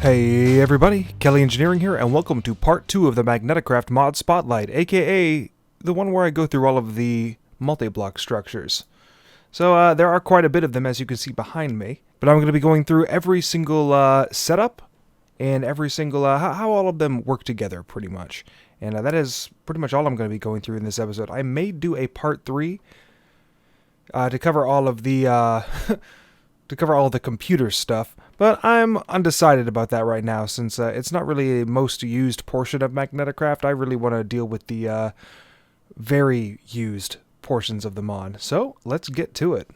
Hey everybody, Kelly Engineering here, and welcome to part 2 of the MagnetiCraft Mod Spotlight, aka the one where I go through all of the multi-block structures. So there are quite a bit of them, as you can see behind me, but I'm going to be going through every single setup and every single how all of them work together, pretty much. And that is pretty much all I'm going to be going through in this episode. I may do a part 3 to cover all of the to cover all the computer stuff, but I'm undecided about that right now since it's not really a most used portion of MagnetiCraft. I really want to deal with the very used portions of the mod. So let's get to it.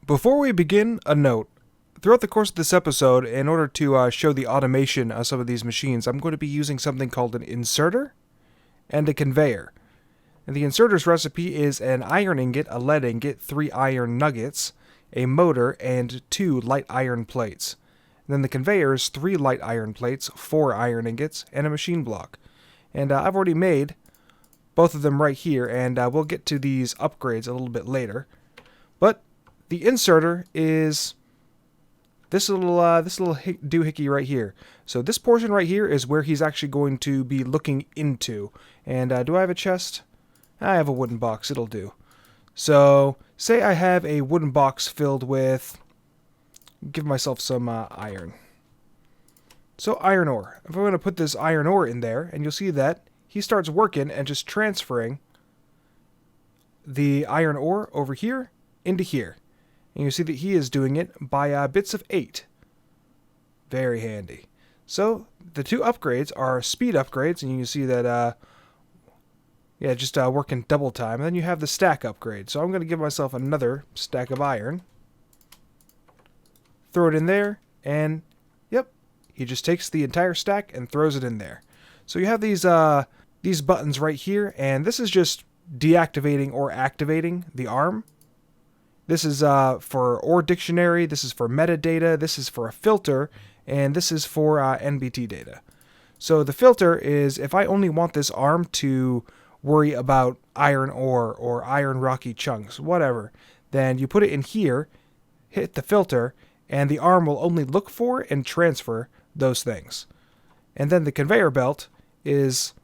Before we begin, a note. Throughout the course of this episode, in order to show the automation of some of these machines, I'm going to be using something called an inserter and a conveyor. And the inserter's recipe is an iron ingot, a lead ingot, 3 iron nuggets, a motor, and 2 light iron plates. And then the conveyor is 3 light iron plates, 4 iron ingots, and a machine block. And I've already made both of them right here, and we'll get to these upgrades a little bit later. But the inserter is this little doohickey right here. So this portion right here is where he's actually going to be looking into. And do I have a chest? I have a wooden box, it'll do. So, say I have a wooden box filled with, give myself some iron. So iron ore. If I'm going to put this iron ore in there, and you'll see that he starts working and just transferring the iron ore over here into here. And you see that he is doing it by bits of 8. Very handy. So, the 2 upgrades are speed upgrades, and you can see that just working double time. And then you have the stack upgrade. So I'm going to give myself another stack of iron. Throw it in there. And, yep, he just takes the entire stack and throws it in there. So you have these buttons right here. And this is just deactivating or activating the arm. This is for ore dictionary. This is for metadata. This is for a filter. And this is for NBT data. So the filter is if I only want this arm to worry about iron ore or iron rocky chunks, whatever, then you put it in here, hit the filter, and the arm will only look for and transfer those things. And then the conveyor belt is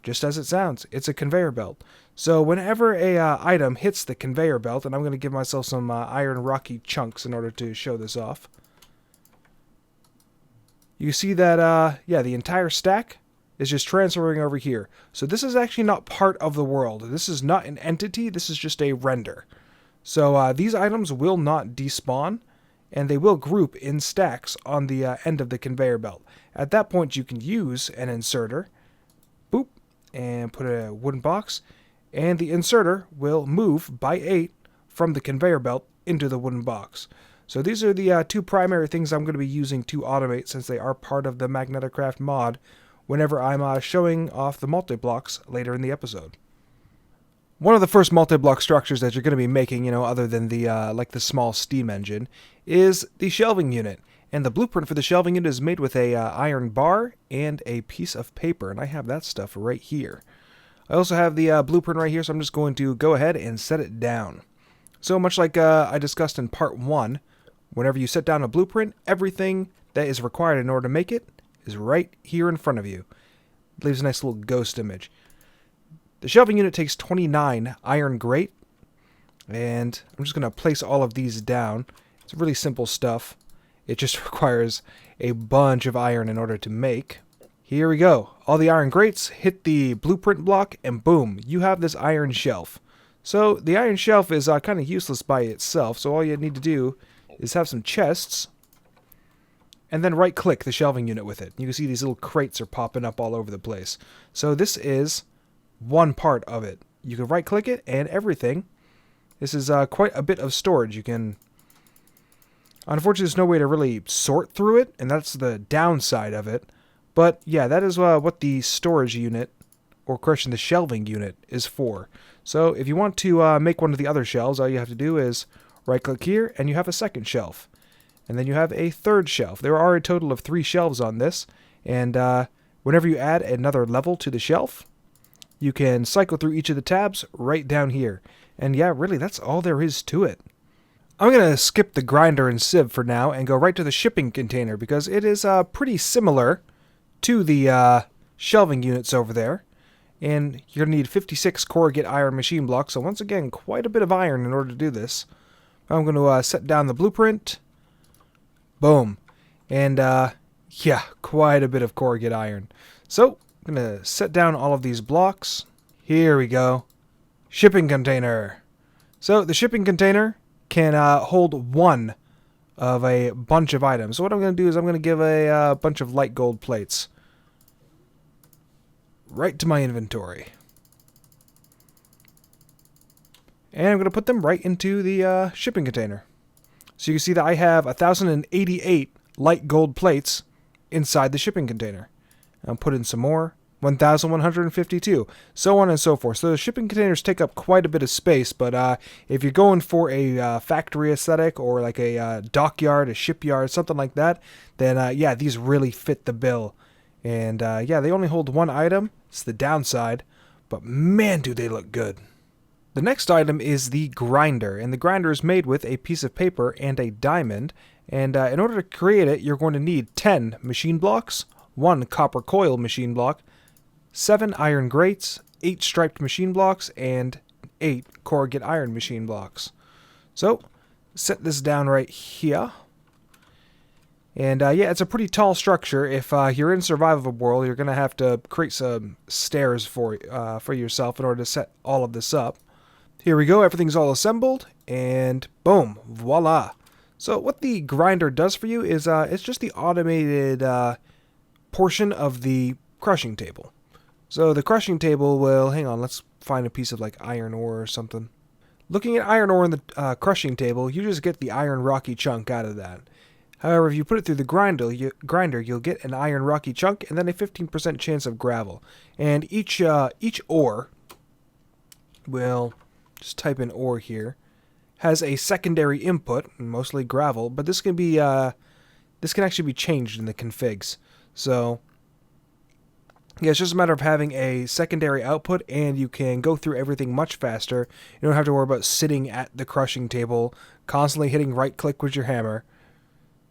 just as it sounds. It's a conveyor belt. So whenever a item hits the conveyor belt, and I'm going to give myself some iron rocky chunks in order to show this off, you see that the entire stack is just transferring over here. So this is actually not part of the world. This is not an entity. This is just a render. So these items will not despawn, and they will group in stacks on the end of the conveyor belt. At that point, you can use an inserter, boop, and put a wooden box, and the inserter will move by 8 from the conveyor belt into the wooden box. So these are the 2 primary things I'm going to be using to automate, since they are part of the MagnetiCraft mod whenever I'm showing off the multi-blocks later in the episode. One of the first multi-block structures that you're going to be making, other than the like the small steam engine, is the shelving unit. And the blueprint for the shelving unit is made with a iron bar and a piece of paper, and I have that stuff right here. I also have the blueprint right here, so I'm just going to go ahead and set it down. So much like I discussed in part 1, whenever you set down a blueprint, everything that is required in order to make it is right here in front of you. It leaves a nice little ghost image. The shelving unit takes 29 iron grate, and I'm just going to place all of these down. It's really simple stuff. It just requires a bunch of iron in order to make. Here we go. All the iron grates hit the blueprint block, and boom, you have this iron shelf. So the iron shelf is kind of useless by itself, so all you need to do is have some chests, and then right-click the shelving unit with it. You can see these little crates are popping up all over the place. So this is one part of it. You can right-click it, and everything. This is quite a bit of storage. You can... Unfortunately, there's no way to really sort through it, and that's the downside of it. But, yeah, that is what the storage unit, or correction, the shelving unit, is for. So if you want to make one of the other shelves, all you have to do is right-click here, and you have a second shelf. And then you have a third shelf. There are a total of 3 shelves on this. And whenever you add another level to the shelf, you can cycle through each of the tabs right down here. And yeah, really, that's all there is to it. I'm going to skip the grinder and sieve for now and go right to the shipping container because it is pretty similar to the shelving units over there. And you're going to need 56 corrugate iron machine blocks, so once again, quite a bit of iron in order to do this. I'm going to set down the blueprint. Boom. And yeah, quite a bit of corrugate iron. So, I'm going to set down all of these blocks. Here we go. Shipping container. So, the shipping container can hold one of a bunch of items. So what I'm going to do is I'm going to give a bunch of light gold plates right to my inventory. And I'm going to put them right into the shipping container. So you can see that I have 1,088 light gold plates inside the shipping container. I'll put in some more. 1,152, so on and so forth. So the shipping containers take up quite a bit of space, but if you're going for a factory aesthetic or like a dockyard, a shipyard, something like that, then yeah, these really fit the bill. And yeah, they only hold one item. It's the downside, but man, do they look good. The next item is the grinder, and the grinder is made with a piece of paper and a diamond. And in order to create it, you're going to need 10 machine blocks, 1 copper coil machine block, 7 iron grates, 8 striped machine blocks, and 8 corrugate iron machine blocks. So, set this down right here. And yeah, it's a pretty tall structure. If you're in survival world, you're going to have to create some stairs for yourself in order to set all of this up. Here we go, everything's all assembled, and boom, voila. So what the grinder does for you is it's just the automated portion of the crushing table. So the crushing table will, hang on, let's find a piece of like iron ore or something. Looking at iron ore in the crushing table, you just get the iron rocky chunk out of that. However, if you put it through the grinder, you'll get an iron rocky chunk and then a 15% chance of gravel. And each ore, will just type in ore here, has a secondary input, mostly gravel, but this can be this can actually be changed in the configs. So yeah, it's just a matter of having a secondary output, and you can go through everything much faster. You don't have to worry about sitting at the crushing table, constantly hitting right-click with your hammer.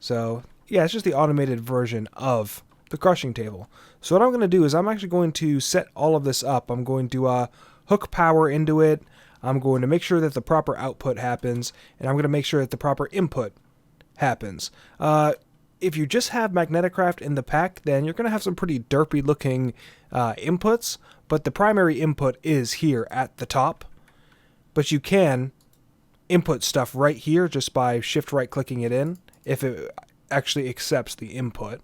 So, yeah, it's just the automated version of the crushing table. So what I'm going to do is I'm actually going to set all of this up. I'm going to hook power into it. I'm going to make sure that the proper output happens, and I'm going to make sure that the proper input happens. If you just have MagnetiCraft in the pack, then you're going to have some pretty derpy looking inputs, but the primary input is here at the top. But you can input stuff right here just by shift right clicking it in if it actually accepts the input.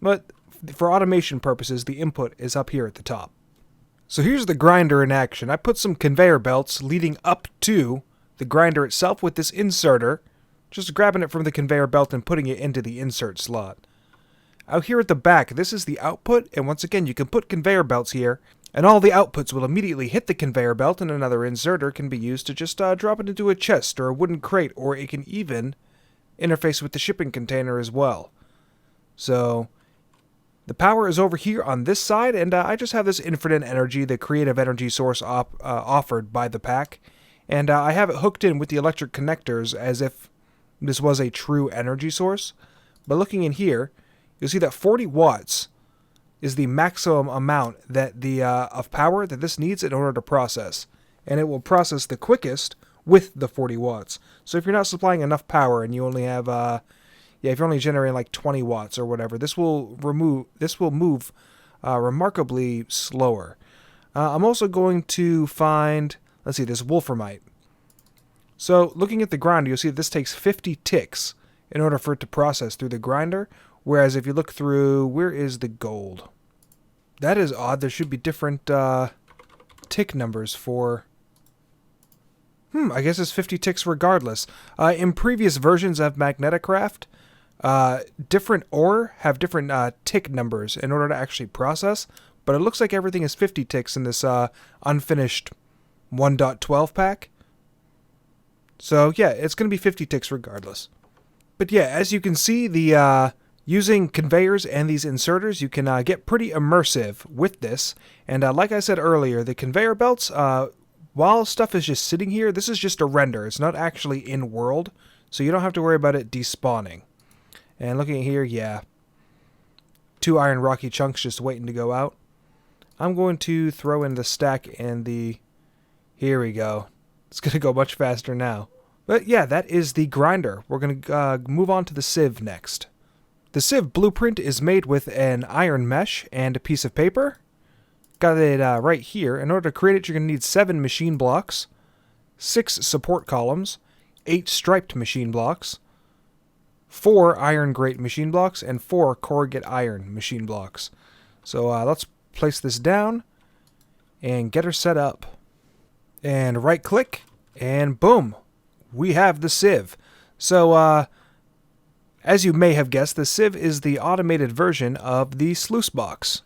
But for automation purposes, the input is up here at the top. So here's the grinder in action. I put some conveyor belts leading up to the grinder itself with this inserter, just grabbing it from the conveyor belt and putting it into the insert slot. Out here at the back, this is the output, and once again, you can put conveyor belts here, and all the outputs will immediately hit the conveyor belt, and another inserter can be used to just drop it into a chest or a wooden crate, or it can even interface with the shipping container as well. So the power is over here on this side, and I just have this infinite energy, the creative energy source offered by the pack, and I have it hooked in with the electric connectors as if this was a true energy source. But looking in here, you'll see that 40 watts is the maximum amount that of power that this needs in order to process, and it will process the quickest with the 40 watts. So if you're not supplying enough power and you only have if you're only generating like 20 watts or whatever, this will move remarkably slower. I'm also going to find, let's see, this wolframite. So looking at the grinder, you'll see that this takes 50 ticks in order for it to process through the grinder, whereas if you look through, where is the gold? That is odd. There should be different tick numbers for... I guess it's 50 ticks regardless. In previous versions of MagnetiCraft, different ore have different tick numbers in order to actually process, but it looks like everything is 50 ticks in this unfinished 1.12 pack. So yeah, it's going to be 50 ticks regardless. But yeah, as you can see, the using conveyors and these inserters, you can get pretty immersive with this. And like I said earlier, the conveyor belts while stuff is just sitting here, this is just a render. It's not actually in world, so you don't have to worry about it despawning. And looking at here, yeah, 2 iron rocky chunks just waiting to go out. I'm going to throw in the stack and the... Here we go. It's going to go much faster now. But yeah, that is the grinder. We're going to move on to the sieve next. The sieve blueprint is made with an iron mesh and a piece of paper. Got it right here. In order to create it, you're going to need 7 machine blocks, 6 support columns, 8 striped machine blocks, 4 iron grate machine blocks, and 4 corrugate iron machine blocks. So let's place this down and get her set up. And right click, and boom, we have the sieve. So as you may have guessed, the sieve is the automated version of the sluice box.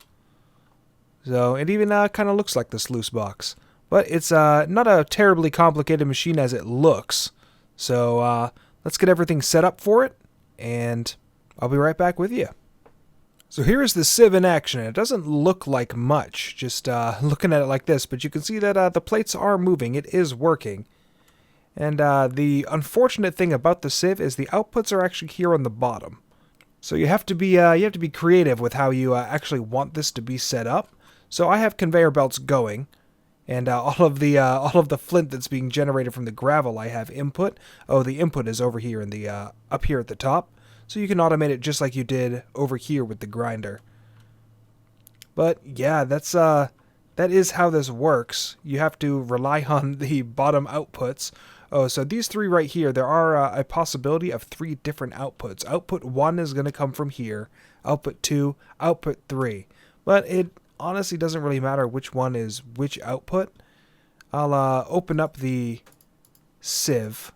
So it even kind of looks like the sluice box. But it's not a terribly complicated machine as it looks. So let's get everything set up for it, and I'll be right back with you. So here is the sieve in action. It doesn't look like much, just looking at it like this, but you can see that the plates are moving. It is working. And the unfortunate thing about the sieve is the outputs are actually here on the bottom. So you have to be creative with how you actually want this to be set up. So I have conveyor belts going, and all of the flint that's being generated from the gravel I have input. Oh, the input is over here in the up here at the top. So you can automate it just like you did over here with the grinder. But yeah, that is how this works. You have to rely on the bottom outputs. Oh, so these 3 right here, there are a possibility of 3 different outputs. Output 1 is going to come from here. Output 2, output 3. But it honestly doesn't really matter which one is which output. I'll open up the sieve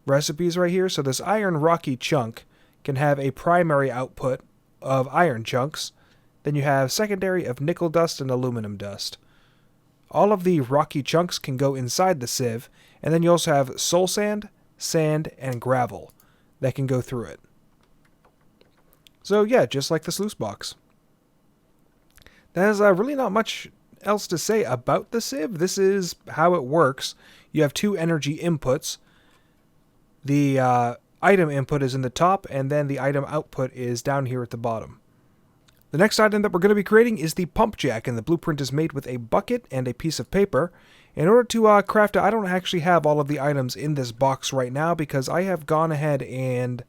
recipes right here. So this iron rocky chunk can have a primary output of iron chunks. Then you have secondary of nickel dust and aluminum dust. All of the rocky chunks can go inside the sieve, and then you also have soul sand, sand, and gravel that can go through it. So yeah, just like the sluice box. There's really not much else to say about the sieve. This is how it works. You have 2 energy inputs. The item input is in the top, and then the item output is down here at the bottom. The next item that we're going to be creating is the Pumpjack, and the blueprint is made with a bucket and a piece of paper. In order to craft it, I don't actually have all of the items in this box right now because I have gone ahead and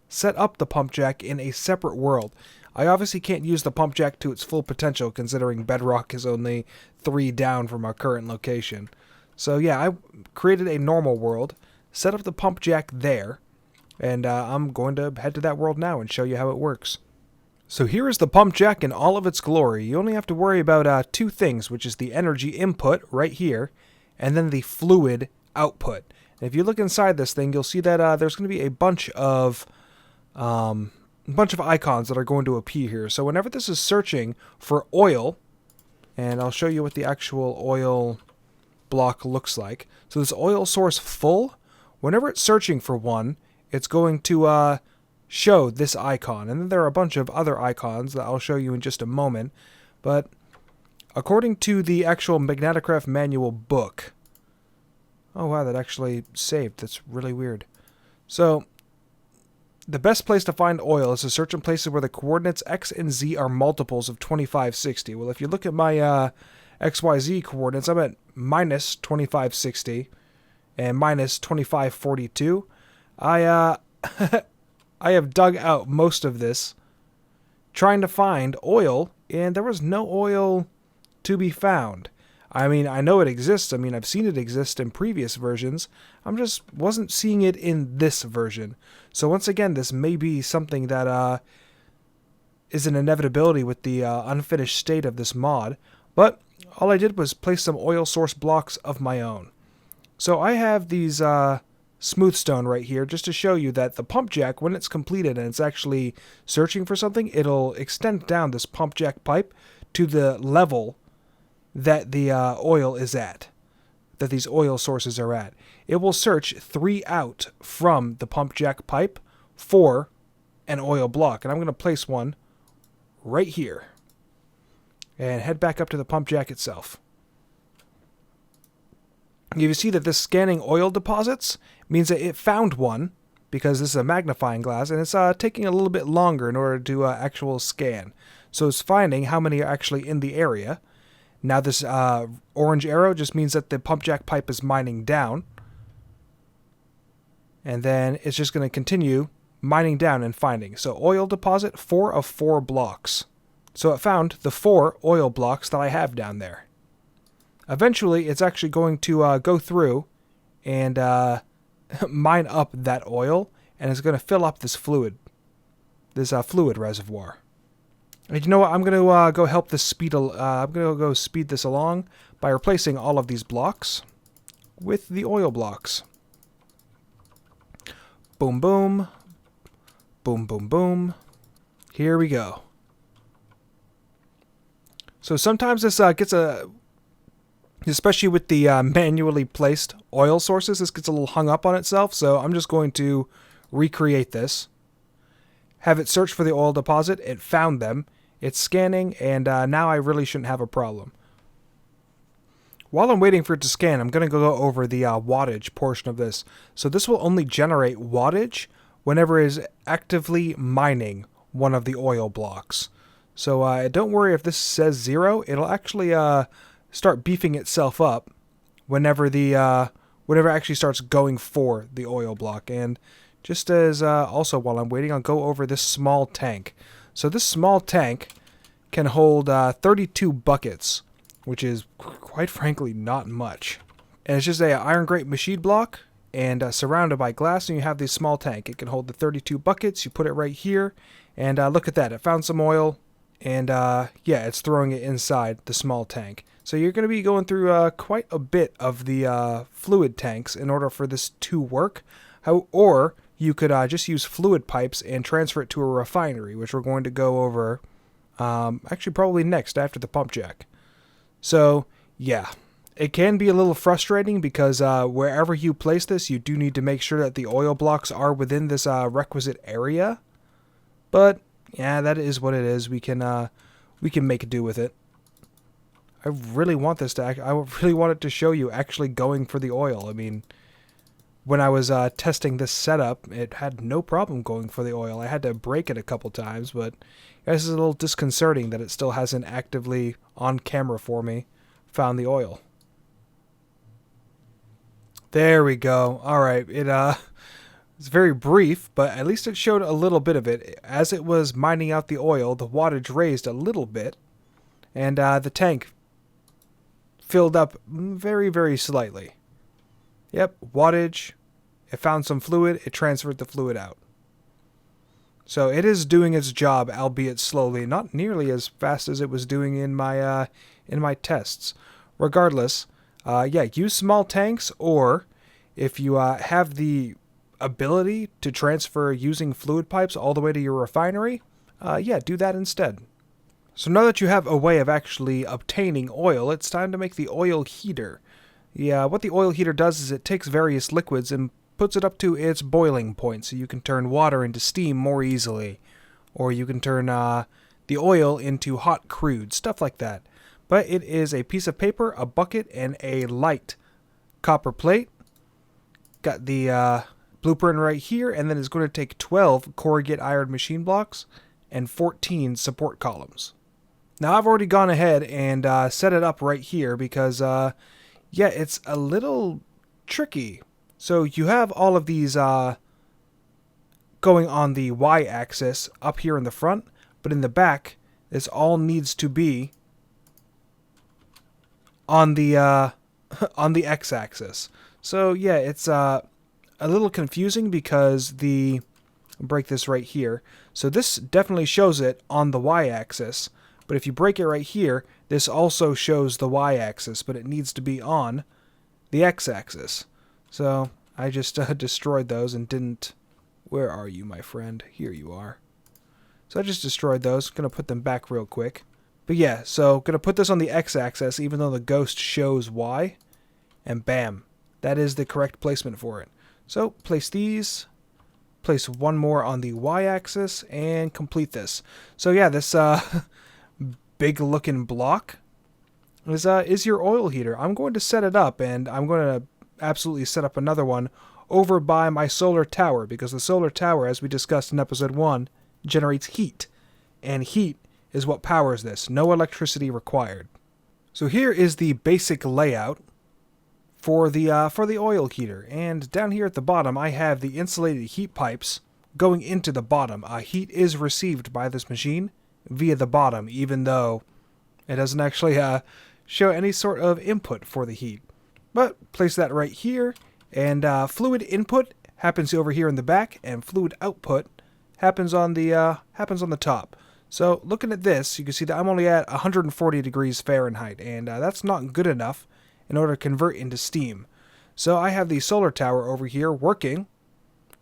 set up the Pumpjack in a separate world. I obviously can't use the Pumpjack to its full potential considering Bedrock is only 3 down from our current location. So yeah, I created a normal world, set up the Pumpjack there, and I'm going to head to that world now and show you how it works. So here is the Pumpjack in all of its glory. You only have to worry about 2 things, which is the energy input right here, and then the fluid output. And if you look inside this thing, you'll see that there's going to be a bunch of icons that are going to appear here. So whenever this is searching for oil, and I'll show you what the actual oil block looks like. So this oil source full, whenever it's searching for one, it's going to show this icon. And then there are a bunch of other icons that I'll show you in just a moment. But according to the actual MagnetiCraft manual book... Oh wow, that actually saved. That's really weird. So, the best place to find oil is to search in places where the coordinates X and Z are multiples of 2560. Well, if you look at my XYZ coordinates, I'm at minus 2560 and minus 2542. I have dug out most of this trying to find oil, and there was no oil to be found. I mean, I know it exists. I mean, I've seen it exist in previous versions. I'm just wasn't seeing it in this version. So once again, this may be something that is an inevitability with the unfinished state of this mod. But all I did was place some oil source blocks of my own. So I have these smooth stone right here just to show you that the Pumpjack, when it's completed and it's actually searching for something, it'll extend down this Pumpjack pipe to the level that the oil is at, that these oil sources are at. It will search 3 out from the Pumpjack pipe for an oil block. And I'm going to place one right here. And head back up to the Pumpjack itself. You see that this scanning oil deposits means that it found one, because this is a magnifying glass, and it's taking a little bit longer in order to actual scan. So it's finding how many are actually in the area. Now this orange arrow just means that the pumpjack pipe is mining down. And then it's just going to continue mining down and finding. So oil deposit, 4 of 4 blocks. So it found the 4 oil blocks that I have down there. Eventually, it's actually going to go through and mine up that oil, and it's going to fill up this fluid reservoir. And you know what? I'm going to go help this speed. I'm going to go speed this along by replacing all of these blocks with the oil blocks. Boom, boom, boom, boom, boom. Here we go. So sometimes this gets especially with the manually placed oil sources, this gets a little hung up on itself. So I'm just going to recreate this. Have it search for the oil deposit. It found them. It's scanning, and now I really shouldn't have a problem. While I'm waiting for it to scan, I'm going to go over the wattage portion of this. So this will only generate wattage whenever it is actively mining one of the oil blocks. So don't worry if this says 0. It'll actually start beefing itself up whenever whenever it actually starts going for the oil block. And just as also while I'm waiting, I'll go over this small tank. So this small tank can hold 32 buckets, which is quite frankly not much. And it's just a iron grate machine block and surrounded by glass, and you have this small tank. It can hold the 32 buckets. You put it right here, and look at that. It found some oil, and yeah, it's throwing it inside the small tank. So you're going to be going through quite a bit of the fluid tanks in order for this to work. Or you could just use fluid pipes and transfer it to a refinery, which we're going to go over actually probably next after the Pumpjack. So yeah, it can be a little frustrating because wherever you place this, you do need to make sure that the oil blocks are within this requisite area. But yeah, that is what it is. We can make do with it. I really want this to. I really want it to show you actually going for the oil. I mean, when I was testing this setup, it had no problem going for the oil. I had to break it a couple times, but this is a little disconcerting that it still hasn't actively on camera for me found the oil. There we go. All right, it's very brief, but at least it showed a little bit of it. As it was mining out the oil, the wattage raised a little bit, and the tank filled up very, very slightly. Yep, wattage. It found some fluid. It transferred the fluid out. So it is doing its job, albeit slowly, not nearly as fast as it was doing in my tests. Regardless, yeah, use small tanks, or if you have the ability to transfer using fluid pipes all the way to your refinery, yeah, do that instead. So now that you have a way of actually obtaining oil, it's time to make the oil heater. Yeah, what the oil heater does is it takes various liquids and puts it up to its boiling point, so you can turn water into steam more easily. Or you can turn the oil into hot crude, stuff like that. But it is a piece of paper, a bucket, and a light copper plate. Got the blueprint right here, and then it's going to take 12 corrugate iron machine blocks and 14 support columns. Now I've already gone ahead and set it up right here because yeah, it's a little tricky. So you have all of these going on the y-axis up here in the front, but in the back, this all needs to be on the on the x-axis. So yeah, it's a little confusing because break this right here. So this definitely shows it on the y-axis, but if you break it right here, this also shows the y-axis, but it needs to be on the x-axis. So I just destroyed those and didn't... Where are you, my friend? Here you are. So I just destroyed those. Gonna put them back real quick. But yeah, so gonna put this on the x-axis even though the ghost shows y. And bam. That is the correct placement for it. So place these. Place one more on the y-axis and complete this. So yeah, this big looking block is your oil heater. I'm going to set it up, and I'm going to absolutely set up another one over by my solar tower, because the solar tower, as we discussed in episode 1, generates heat, and heat is what powers this. No electricity required. So here is the basic layout for the oil heater, and down here at the bottom I have the insulated heat pipes going into the bottom. Heat is received by this machine via the bottom, even though it doesn't actually show any sort of input for the heat. But place that right here, and fluid input happens over here in the back, and fluid output happens on the top. So looking at this, you can see that I'm only at 140 degrees Fahrenheit, and that's not good enough in order to convert into steam. So I have the solar tower over here working,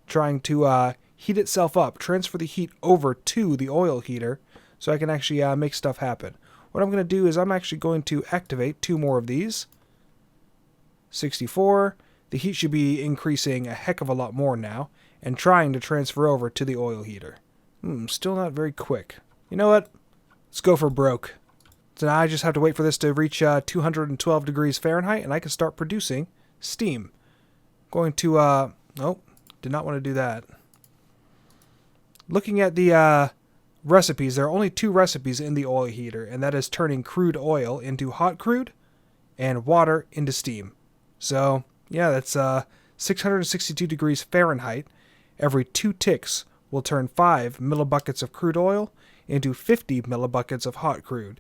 trying to heat itself up, transfer the heat over to the oil heater, so I can actually make stuff happen. What I'm going to do is I'm actually going to activate 2 more of these. 64. The heat should be increasing a heck of a lot more now, and trying to transfer over to the oil heater. Still not very quick. You know what? Let's go for broke. So now I just have to wait for this to reach 212 degrees Fahrenheit, and I can start producing steam. Going to, nope, did not want to do that. Looking at the recipes, there are only 2 recipes in the oil heater, and that is turning crude oil into hot crude and water into steam. So, yeah, that's 662 degrees Fahrenheit. Every 2 ticks will turn 5 millibuckets of crude oil into 50 millibuckets of hot crude.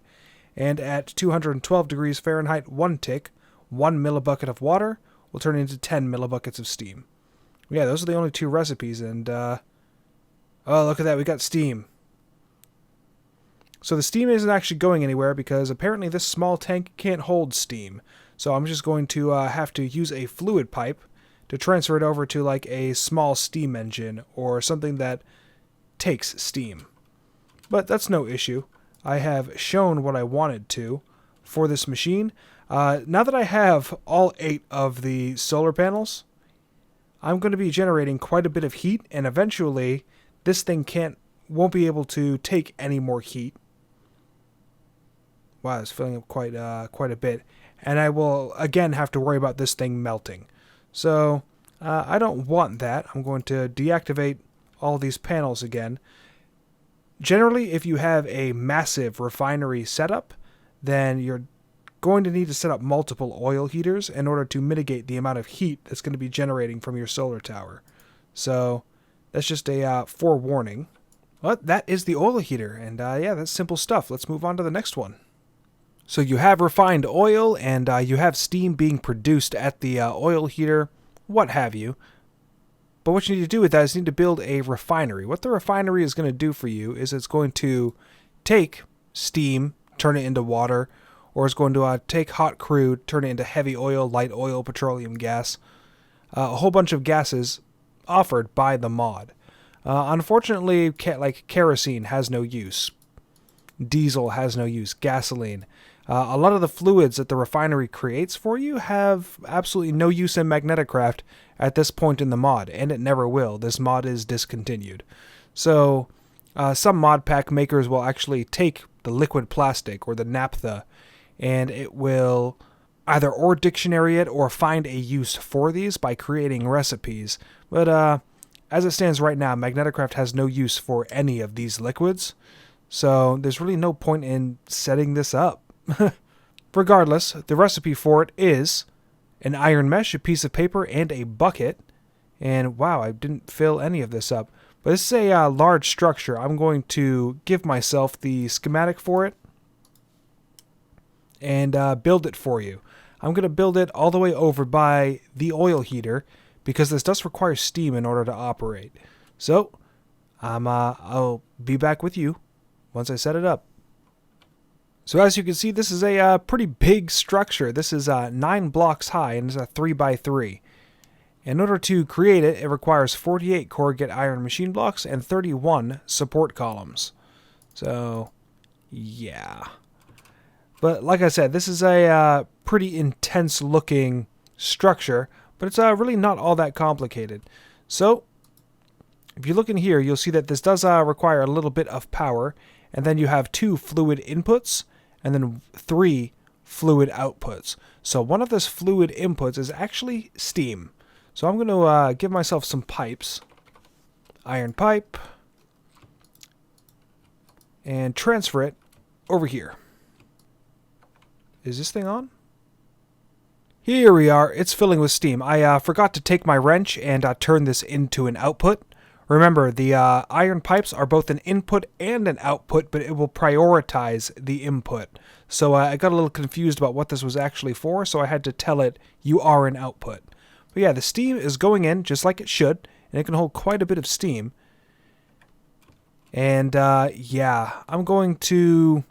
And at 212 degrees Fahrenheit, 1 tick, 1 millibucket of water will turn into 10 millibuckets of steam. Yeah, those are the only 2 recipes, and oh, look at that, we got steam. So the steam isn't actually going anywhere because apparently this small tank can't hold steam. So I'm just going to have to use a fluid pipe to transfer it over to like a small steam engine or something that takes steam. But that's no issue. I have shown what I wanted to for this machine. Now that I have all 8 of the solar panels, I'm going to be generating quite a bit of heat, and eventually this thing won't be able to take any more heat. Wow, it's filling up quite a bit. And I will again have to worry about this thing melting. So I don't want that. I'm going to deactivate all these panels again. Generally, if you have a massive refinery setup, then you're going to need to set up multiple oil heaters in order to mitigate the amount of heat that's going to be generating from your solar tower. So that's just a forewarning. But that is the oil heater, and yeah, that's simple stuff. Let's move on to the next one. So you have refined oil, and you have steam being produced at the oil heater, what have you. But what you need to do with that is you need to build a refinery. What the refinery is going to do for you is it's going to take steam, turn it into water, or it's going to take hot crude, turn it into heavy oil, light oil, petroleum gas, a whole bunch of gases offered by the mod. Unfortunately, like kerosene has no use. Diesel has no use. Gasoline. A lot of the fluids that the refinery creates for you have absolutely no use in MagnetiCraft at this point in the mod, and it never will. This mod is discontinued. So some mod pack makers will actually take the liquid plastic or the naphtha, and it will either or dictionary it or find a use for these by creating recipes. But as it stands right now, MagnetiCraft has no use for any of these liquids, so there's really no point in setting this up. Regardless, the recipe for it is an iron mesh, a piece of paper, and a bucket. And wow, I didn't fill any of this up. But this is a large structure. I'm going to give myself the schematic for it and build it for you. I'm going to build it all the way over by the oil heater because this does require steam in order to operate. So I'll be back with you once I set it up. So as you can see, this is a pretty big structure. This is 9 blocks high, and it's a 3x3. In order to create it, it requires 48 corrugate iron machine blocks and 31 support columns. So, yeah. But like I said, this is a pretty intense looking structure, but it's really not all that complicated. So, if you look in here, you'll see that this does require a little bit of power, and then you have 2 fluid inputs, and then 3 fluid outputs. So one of those fluid inputs is actually steam. So I'm going to give myself some pipes. Iron pipe. And transfer it over here. Is this thing on? Here we are. It's filling with steam. I forgot to take my wrench and turn this into an output. Remember, the iron pipes are both an input and an output, but it will prioritize the input. So I got a little confused about what this was actually for, so I had to tell it, you are an output. But yeah, the steam is going in just like it should, and it can hold quite a bit of steam. And yeah, I'm going to...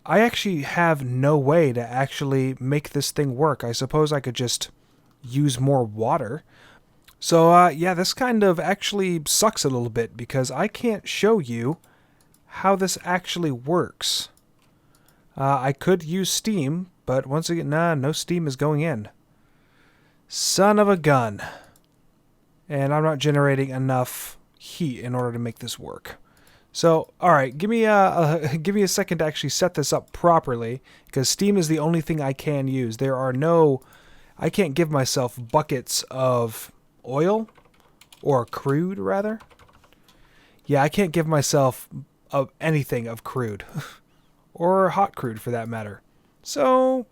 I actually have no way to actually make this thing work. I suppose I could just use more water. So yeah, this kind of actually sucks a little bit because I can't show you how this actually works. I could use steam, but once again, no steam is going in. Son of a gun. And I'm not generating enough heat in order to make this work. So, alright, give me a second to actually set this up properly, because steam is the only thing I can use. There are no... I can't give myself buckets of oil, or crude, rather. Yeah, I can't give myself anything of crude, or hot crude, for that matter. So,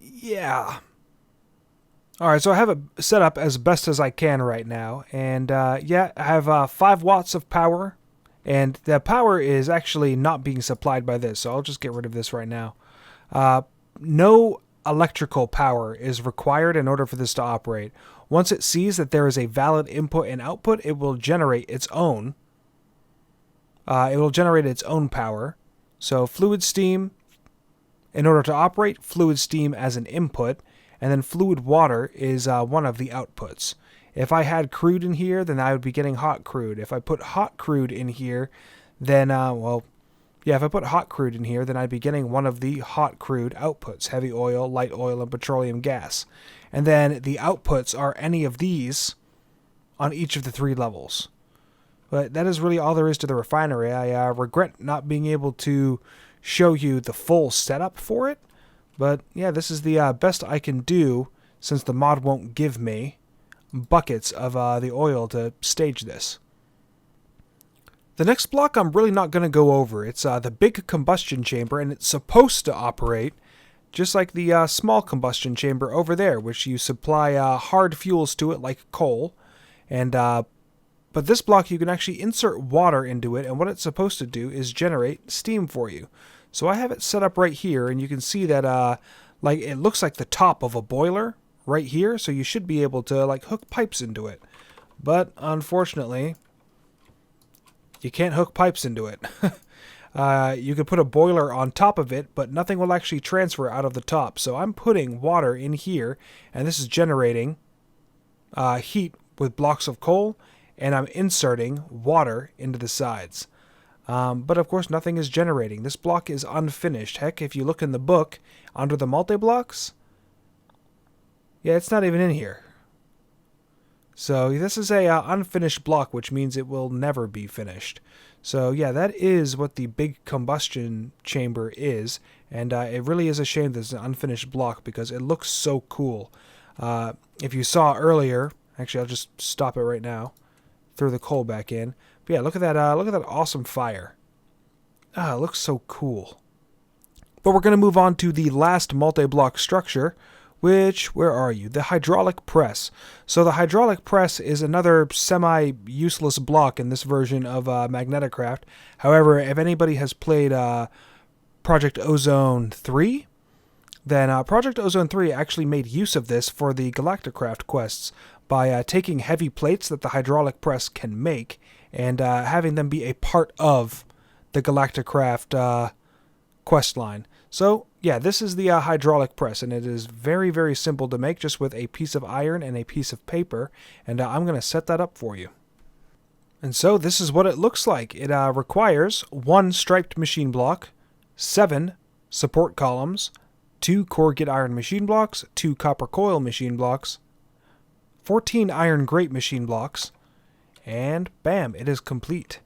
yeah. Alright, so I have it set up as best as I can right now, and yeah, I have 5 watts of power. And the power is actually not being supplied by this, so I'll just get rid of this right now. No electrical power is required in order for this to operate. Once it sees that there is a valid input and output, it will generate its own. Power. So fluid steam, in order to operate, fluid steam as an input, and then fluid water is one of the outputs. If I had crude in here, then I would be getting hot crude. If I put hot crude in here, then, if I put hot crude in here, then I'd be getting one of the hot crude outputs, heavy oil, light oil, and petroleum gas. And then the outputs are any of these on each of the 3 levels. But that is really all there is to the refinery. I regret not being able to show you the full setup for it. But, yeah, this is the best I can do since the mod won't give me buckets of the oil to stage this. The next block I'm really not going to go over. It's the big combustion chamber, and it's supposed to operate just like the small combustion chamber over there, which you supply hard fuels to it like coal. And but this block you can actually insert water into it, and what it's supposed to do is generate steam for you. So I have it set up right here, and you can see that like it looks like the top of a boiler right here, so you should be able to like hook pipes into it. But unfortunately, you can't hook pipes into it. You could put a boiler on top of it, but nothing will actually transfer out of the top. So I'm putting water in here, and this is generating heat with blocks of coal, and I'm inserting water into the sides. But of course nothing is generating. This block is unfinished. Heck, if you look in the book, under the multi-blocks, yeah, it's not even in here. So this is a unfinished block, which means it will never be finished. So yeah, that is what the big combustion chamber is, and it really is a shame that it's an unfinished block because it looks so cool. If you saw earlier, actually I'll just stop it right now, throw the coal back in. But yeah, look at that awesome fire. It looks so cool. But we're going to move on to the last multi-block structure, which, where are you? The hydraulic press. So the hydraulic press is another semi-useless block in this version of MagnetiCraft. However, if anybody has played Project Ozone 3, then Project Ozone 3 actually made use of this for the MagnetiCraft quests by taking heavy plates that the hydraulic press can make and having them be a part of the MagnetiCraft quest line. So, yeah, this is the hydraulic press, and it is very, very simple to make, just with a piece of iron and a piece of paper, and I'm going to set that up for you. And so, this is what it looks like. It requires 1 striped machine block, 7 support columns, 2 corrugate iron machine blocks, 2 copper coil machine blocks, 14 iron grate machine blocks, and bam, it is complete.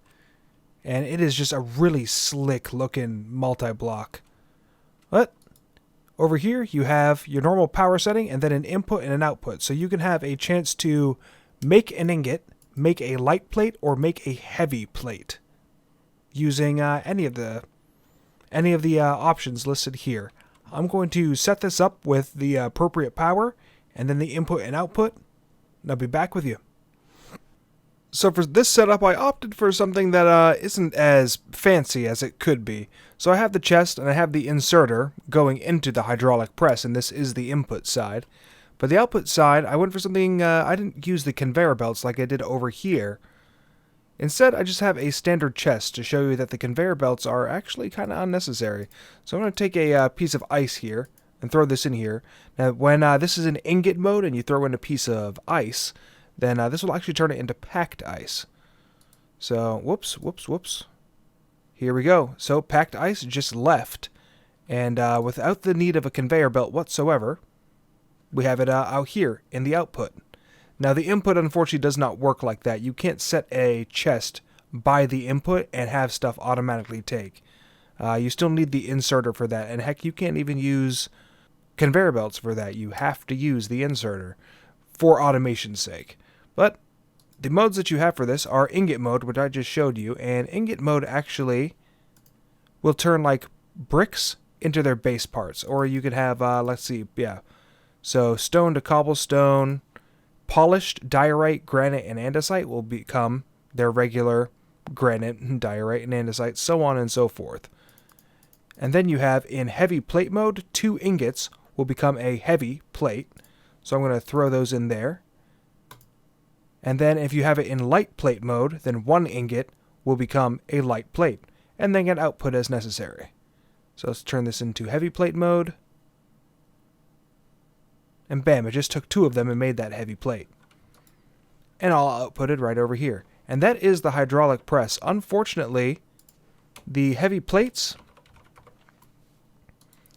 And it is just a really slick looking multi-block. But Over here, you have your normal power setting and then an input and an output. So you can have a chance to make an ingot, make a light plate, or make a heavy plate using any of the options listed here. I'm going to set this up with the appropriate power and then the input and output, and I'll be back with you. So for this setup, I opted for something that isn't as fancy as it could be. So I have the chest and I have the inserter going into the hydraulic press, and this is the input side. But the output side, I went for something, I didn't use the conveyor belts like I did over here. Instead, I just have a standard chest to show you that the conveyor belts are actually kind of unnecessary. So I'm going to take a piece of ice here and throw this in here. Now when this is in ingot mode and you throw in a piece of ice, then this will actually turn it into packed ice. So, whoops. Here we go. So, packed ice just left. And without the need of a conveyor belt whatsoever, we have it out here in the output. Now, the input, unfortunately, does not work like that. You can't set a chest by the input and have stuff automatically take. You still need the inserter for that. And heck, you can't even use conveyor belts for that. You have to use the inserter for automation's sake. But the modes that you have for this are ingot mode, which I just showed you, and ingot mode actually will turn like bricks into their base parts. Or you could have, let's see, yeah. So stone to cobblestone, polished diorite, granite, and andesite will become their regular granite, diorite, and andesite, so on and so forth. And then you have in heavy plate mode, 2 ingots will become a heavy plate. So I'm going to throw those in there. And then if you have it in light plate mode, then 1 ingot will become a light plate, and then get output as necessary. So let's turn this into heavy plate mode. And bam, it just took 2 of them and made that heavy plate. And I'll output it right over here. And that is the hydraulic press. Unfortunately, the heavy plates,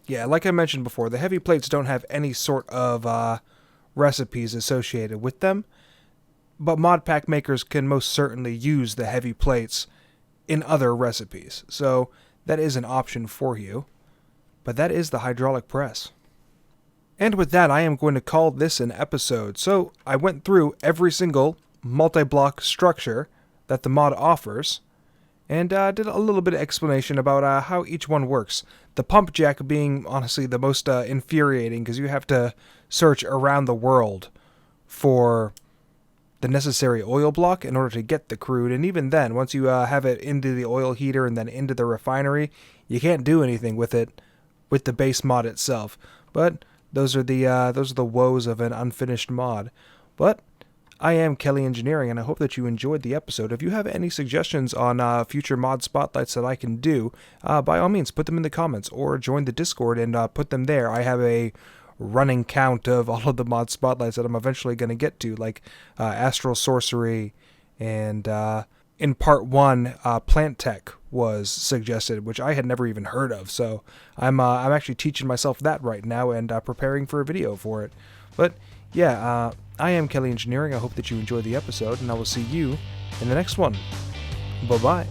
yeah, like I mentioned before, the heavy plates don't have any sort of recipes associated with them. But mod pack makers can most certainly use the heavy plates in other recipes. So that is an option for you. But that is the hydraulic press. And with that, I am going to call this an episode. So I went through every single multi-block structure that the mod offers, and did a little bit of explanation about how each one works. The Pumpjack being honestly the most infuriating, because you have to search around the world for the necessary oil block in order to get the crude, and even then, once you have it into the oil heater and then into the refinery, you can't do anything with it with the base mod itself. But those are the woes of an unfinished mod. But I am Kelly Engineering, and I hope that you enjoyed the episode. If you have any suggestions on future mod spotlights that I can do, by all means put them in the comments or join the Discord and put them there. I have a running count of all of the mod spotlights that I'm eventually going to get to, like Astral Sorcery, and in part 1 Plant Tech was suggested, which I had never even heard of. So I'm actually teaching myself that right now and preparing for a video for it. But yeah, I am Kelly Engineering. I hope that you enjoyed the episode, and I will see you in the next one. Bye-bye.